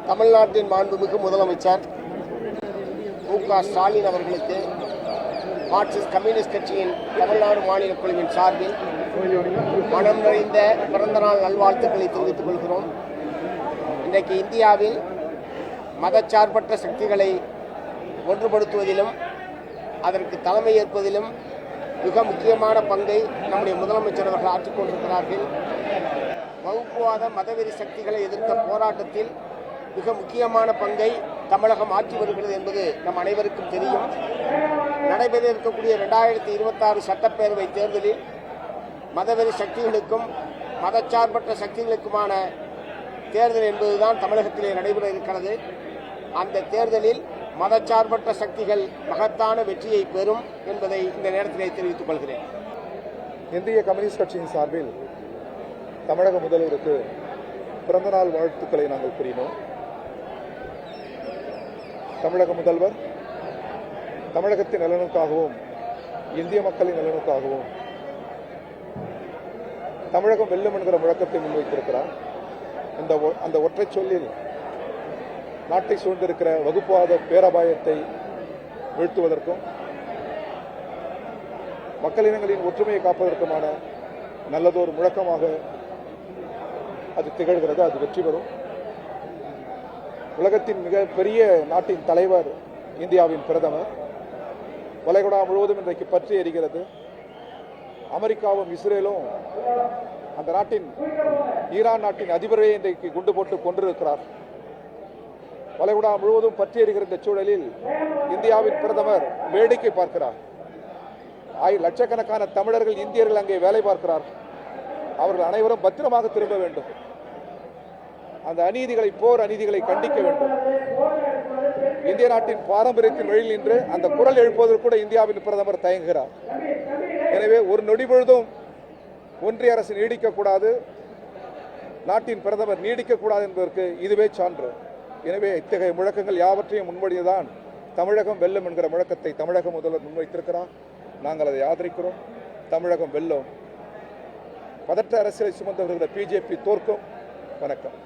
தமிழ்நாட்டின் மாண்புமிகு முதலமைச்சர் மு.க. ஸ்டாலின் அவர்களுக்கு மார்க்சிஸ்ட் கம்யூனிஸ்ட் கட்சியின் தமிழ்நாடு மாநில குழுவின் சார்பில் மனம் நிறைந்த பிறந்தநாள் நல்வாழ்த்துக்களை தெரிவித்துக் கொள்கிறோம். இன்றைக்கு இந்தியாவில் மதச்சார்பற்ற சக்திகளை ஒன்றுபடுத்துவதிலும் அதற்கு தலைமை ஏற்பதிலும் மிக முக்கியமான பங்கை நம்முடைய முதலமைச்சர் அவர்கள் ஆற்றிக் கொண்டிருக்கிறார்கள். வகுப்புவாத மதவெறி சக்திகளை எதிர்த்த போராட்டத்தில் மிக முக்கியமான பங்கை தமிழகம் ஆற்றி வருகிறது என்பது நம் அனைவருக்கும் தெரியும். நடைபெற இருக்கக்கூடிய 2026 சட்டப்பேரவை தேர்தலில் மதவெறி சக்திகளுக்கும் மதச்சார்பற்ற சக்திகளுக்குமான தேர்தல் என்பதுதான் தமிழகத்திலே நடைபெற இருக்கிறது. அந்த தேர்தலில் மதச்சார்பற்ற சக்திகள் மகத்தான வெற்றியை பெறும் என்பதை இந்த நேரத்திலே தெரிவித்துக் கொள்கிறேன். இந்திய கம்யூனிஸ்ட் கட்சியின் சார்பில் தமிழக முதல்வருக்கு பிறந்தநாள் வாழ்த்துக்களை நாங்கள் கூறினோம். தமிழக முதல்வர் தமிழகத்தின் நலனுக்காகவும் இந்திய மக்களின் நலனுக்காகவும் தமிழகம் வெல்லும் என்கிற முழக்கத்தை முன்வைத்திருக்கிறார். அந்த ஒற்றை சொல்லில் நாட்டை சூழ்ந்திருக்கிற வகுப்புவாத பேரபாயத்தை வீழ்த்துவதற்கும் மக்களினங்களின் ஒற்றுமையை காப்பதற்குமான நல்லதொரு முழக்கமாக அது திகழ்கிறது. அது வெற்றி பெறும். உலகத்தின் மிக பெரிய நாட்டின் தலைவர் இந்தியாவின் பிரதமர் வளைகுடா முழுவதும் இன்றைக்கு பற்றி எரிகிறது. அமெரிக்காவும் இஸ்ரேலும் அந்த நாட்டின் ஈரான் நாட்டின் அதிபரை இன்றைக்கு குண்டு போட்டு கொண்டிருக்கிறார். வளைகுடா முழுவதும் பற்றி எரிகிற இந்த சூழலில் இந்தியாவின் பிரதமர் வேடிக்கை பார்க்கிறார். லட்சக்கணக்கான தமிழர்கள் இந்தியர்கள் அங்கே வேலை பார்க்கிறார். அவர்கள் அனைவரும் பத்திரமாக திரும்ப வேண்டும். அந்த அநீதிகளை போர் அநீதிகளை கண்டிக்க வேண்டும். இந்திய நாட்டின் பாரம்பரியத்தின் வழியில் நின்று அந்த குரல் எழுப்புவதற்கு கூட இந்தியாவின் பிரதமர் தயங்குகிறார். எனவே ஒரு நொடி பொழுதும் ஒன்றிய அரசு நீடிக்கக்கூடாது, நாட்டின் பிரதமர் நீடிக்கக்கூடாது என்பதற்கு இதுவே சான்று. எனவே இத்தகைய முழக்கங்கள் யாவற்றையும் முன்மொழியதான் தமிழகம் வெல்லும் என்கிற முழக்கத்தை தமிழக முதல்வர் முன்வைத்திருக்கிறார். நாங்கள் அதை ஆதரிக்கிறோம். தமிழகம் வெல்லும். பதற்ற அரசியலை சுமந்து வருகிற பிஜேபி தோற்கும். வணக்கம்.